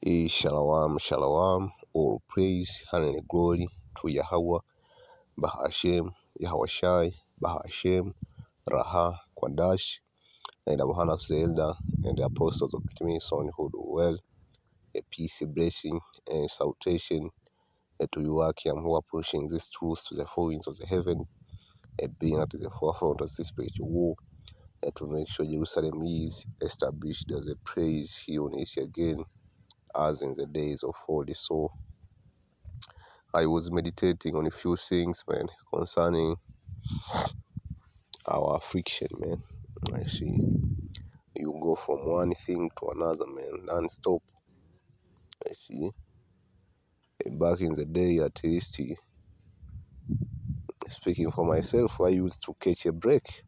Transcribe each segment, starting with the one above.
Shalom, shalom, all praise and glory to Yahweh, Bahashem, Yahushai, Bahashem, Raha, Kwadash, and Abraham Zelda, and the apostles of the Son who do well, a peace, a blessing, and salutation to you, Akim, who are pushing these truths to the four winds of the heaven, and being at the forefront of this spiritual war, and to make sure Jerusalem is established as a praise here on earth again, as in the days of old. So I was meditating on a few things, man, concerning our affliction, man. I see you go from one thing to another, man, non-stop. I see. Back in the day, at least, speaking for myself, I used to catch a break.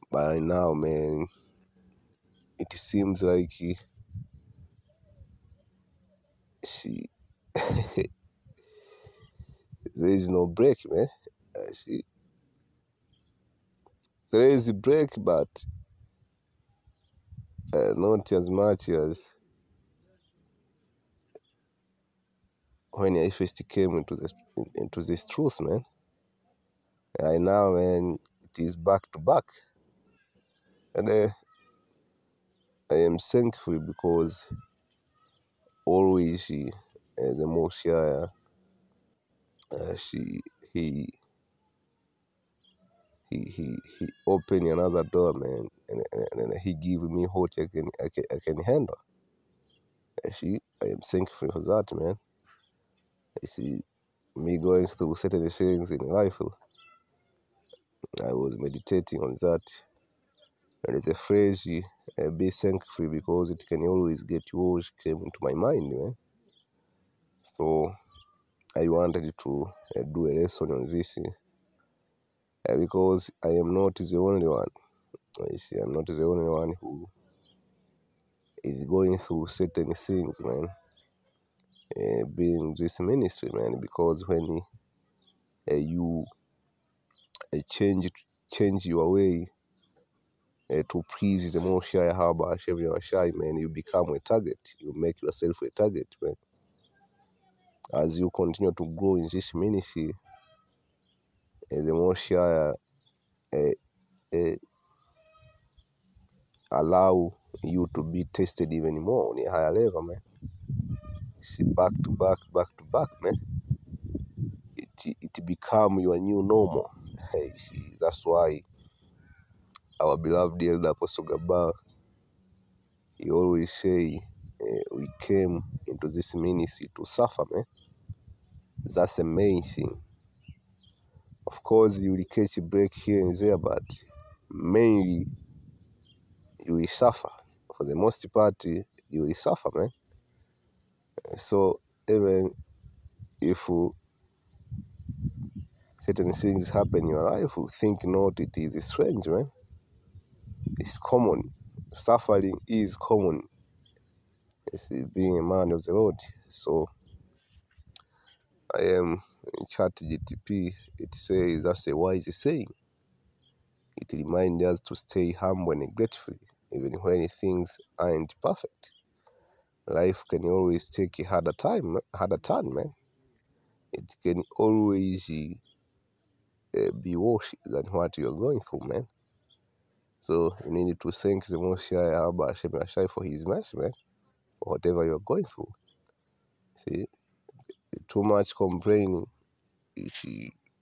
But now, man, it seems like, see, there is no break, man. I see. There is a break, but not as much as when I first came into this truth, man. Right now, man, it is back to back. And I am thankful because always the Moshiach, he opened another door, man, and he gave me what I can handle. I am thankful for that, man. Me going through certain things in life, I was meditating on that. And it's a phrase, be thankful, because it can always get yours came into my mind, man. So I wanted to do a lesson on this because I am not the only one. I'm not the only one who is going through certain things, man. Being this ministry, man, because when you change your way to please the Most High, Hashem Yahushai, man, you become a target. You make yourself a target, man. As you continue to grow in this ministry, the Most High allow you to be tested even more on a higher level, man. See, back to back, man. It become your new normal. See, that's why our beloved elder Apostle Gabbar, he always say, we came into this ministry to suffer, man. That's the main thing. Of course, you will catch a break here and there, but mainly you will suffer. For the most part, you will suffer, man. So even if certain things happen in your life, think not it is strange, man. It's common. Suffering is common. It's being a man of the Lord. So I am in ChatGPT. It says that's a wise saying. It reminds us to stay humble and grateful, even when things aren't perfect. Life can always take a harder turn, man. It can always be worse than what you're going through, man. So you need to thank the Most High Hashem Yahushai for His mercy, man, for whatever you're going through. See, too much complaining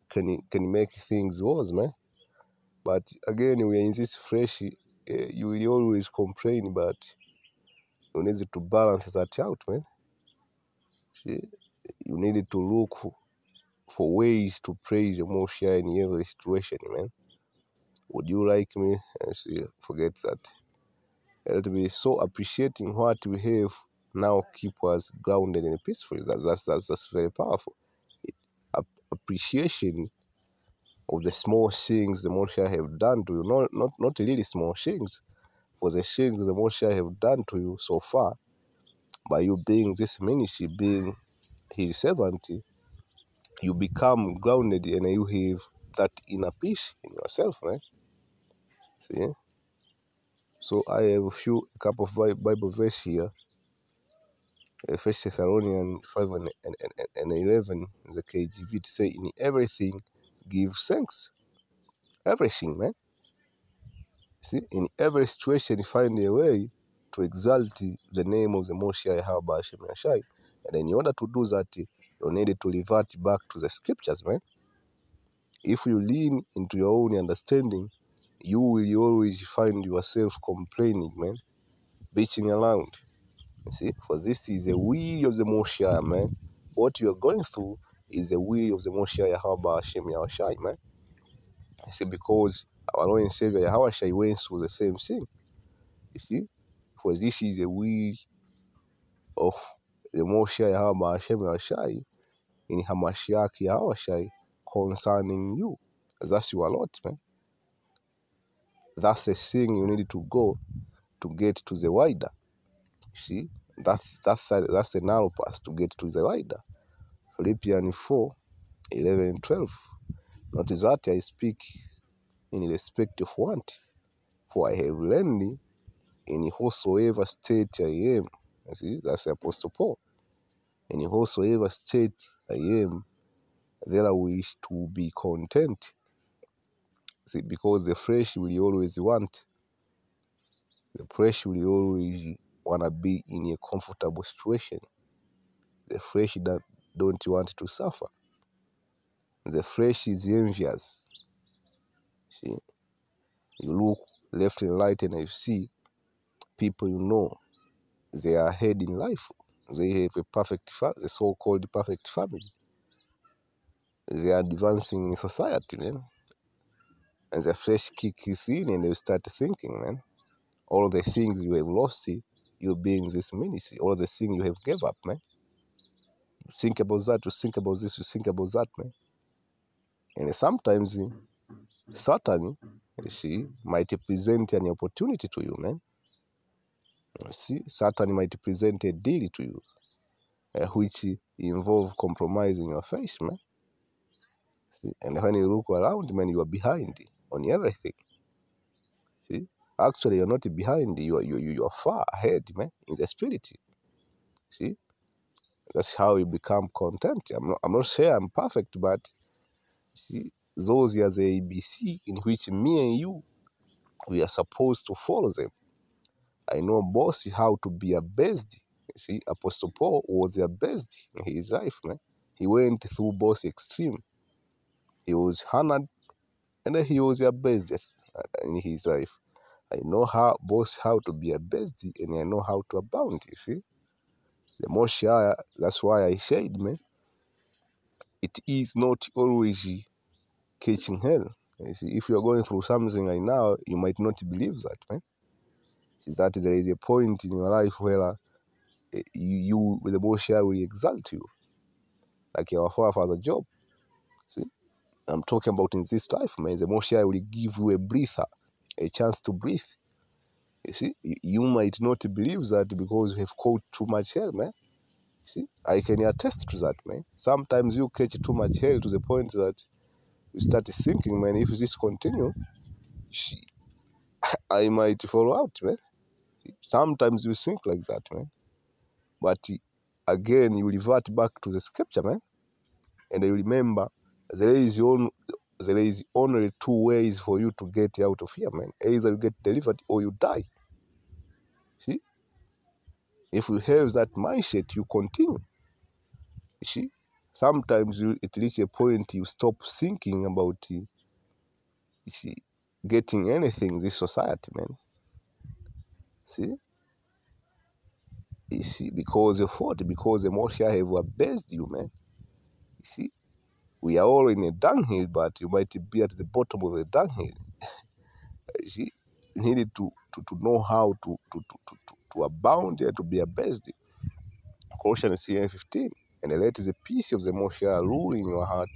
can make things worse, man. But again, we are in this flesh. You will always complain, but you need to balance that out, man. See, you need to look for ways to praise the Most High in every situation, man. Would you like me? And see, forget that. Let me so appreciating what we have now keep us grounded and peaceful. That's very powerful. Appreciation of the small things the Most High have done to you, not really small things, for the things the Most High have done to you so far, by you being this ministry, being His servant, you become grounded and you have that inner peace in yourself, right? See? So I have a couple of Bible verses here First Thessalonians 5 and 11, the KJV to say, in everything give thanks. Everything, man. See, in every situation, find a way to exalt the name of the Most High Yahweh Hashem Yashai. And in order to do that, you need to revert back to the scriptures, man. If you lean into your own understanding, you will always find yourself complaining, man, bitching around. You see, for this is the will of the Most High, man. What you are going through is the will of the Most High Yahweh Hashem Yashai, man. You see, because our Lord and Savior Yahweh Shai went through the same thing. You see, for this is the will of the Most High Yahweh Hashem Yashai in Hamashiach Yahweh Shai concerning you. That's your lot, man. That's the thing you need to go to get to the wider. You see, that's the narrow path to get to the wider. Philippians 4, 11 and 12. Notice that I speak in respect of want, for I have learned in whosoever state I am. You see, that's the Apostle Paul. In whosoever state I am, there I wish to be content. See, because the flesh will always want. The flesh will always want to be in a comfortable situation. The flesh don't want to suffer. The flesh is envious. See, you look left and right and you see people you know, they are ahead in life. They have a perfect, the so-called perfect family. They are advancing in society, man. And the flesh kicks in and they start thinking, man, all the things you have lost, you being this ministry, all the things you have gave up, man. You think about that, you think about this, you think about that, man. And sometimes Satan, might present an opportunity to you, man. See, Satan might present a deal to you, which involve compromising your faith, man. See, and when you look around, man, you are behind on everything. See, actually, you're not behind. You are far ahead, man, in the spirit. See, that's how you become content. I'm not saying I'm perfect, but see, those are the ABC in which me and you, we are supposed to follow them. I know both how to be a best. See, Apostle Paul was a best in his life, man. He went through both extreme. He was honored and he was a best in his life. I know both how to be a best and I know how to abound, you see. The Most High, that's why I said, man, it is not always catching hell. You see, if you're going through something right now, you might not believe that, man. See, that there is a point in your life where you the Most High will exalt you, like our forefather Job. See, I'm talking about in this life, man. The Most High will give you a breather, a chance to breathe. You see, you might not believe that because you have caught too much hell, man. See, I can attest to that, man. Sometimes you catch too much hell to the point that you start thinking, man, if this continue, I might fall out, man. Sometimes you think like that, man. But again, you revert back to the scripture, man. And you remember there is only two ways for you to get out of here, man. Either you get delivered or you die. See? If you have that mindset, you continue. You see? Sometimes it reaches a point you stop thinking about getting anything in this society, man. See? You see, because of what? Because the Most High have abased you, man. You see? We are all in a dunghill, but you might be at the bottom of a dunghill. You see? You needed to know how to abound and to be abased. Colossians 3:15. And let the peace of the Most High rule in your heart,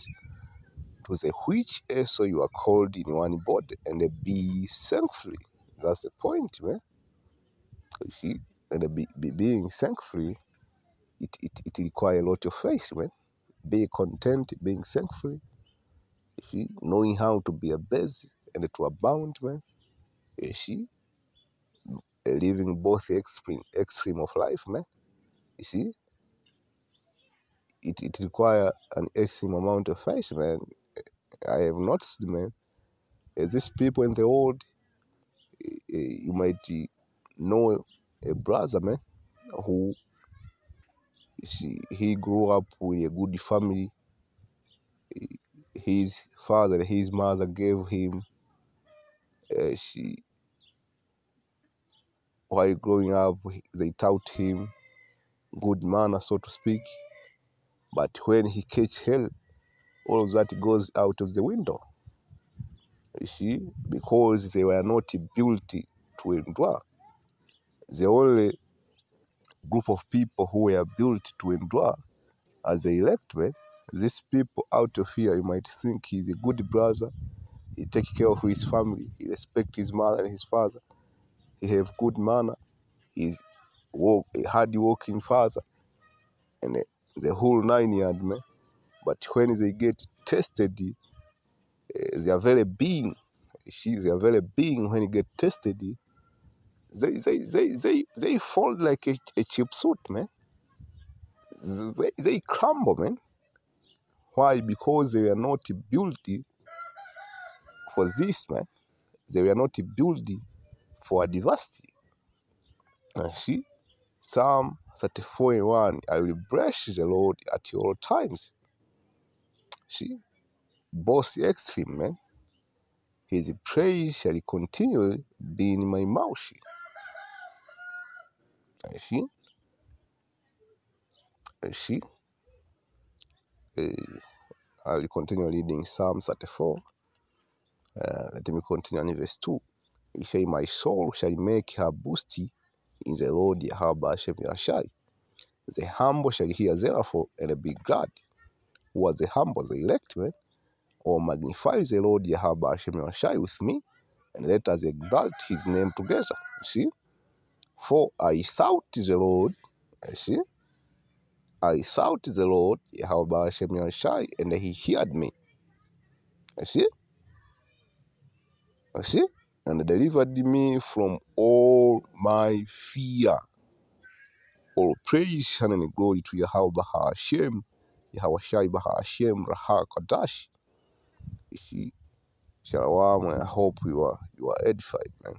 to the which also you are called in one body, and be thankful. That's the point, man. You see? And being thankful, it requires a lot of faith, man. Be content, being thankful. You see? Knowing how to be abased and to abound, man. You see? Living both extreme of life, man. You see, it requires an extreme amount of faith, man. I have noticed, man, as these people in the world, you might know a brother, man, who he grew up with a good family. His father and his mother gave him, while growing up, they taught him good manners, so to speak. But when he catch hell, all of that goes out of the window. You see, because they were not built to endure. The only group of people who were built to endure as the elect, man. These people out of here, you might think he's a good brother. He takes care of his family. He respects his mother and his father. He have good manner. He's a hard-working father. And the whole 9 yards, man. But when they get tested, their very being, their very being, when you get tested, they fall like a cheap suit, man. They crumble, man. Why? Because they were not built for this, man. They were not built for adversity. See, Psalm 34:1, I will bless the Lord at all times. See, both extreme, man. His praise shall continue being in my mouth. See, see. I will continue reading Psalm 34. Let me continue in verse 2. He say, my soul shall make her boast in the Lord Yahweh Hashem Yashai. The humble shall hear therefore and be glad. Who are the humble? The elect, man. Or magnify the Lord Yahweh Hashem Yashai with me, and let us exalt his name together. See? For I sought the Lord, see? I sought the Lord Yahweh Hashem Yashai, and he heard me. See? See? And delivered me from all my fear. All praise and glory to Yahweh Hashem, Yahweh Shai Hashem, Raha Kadash. You see, Shalom, I hope you are edified, man.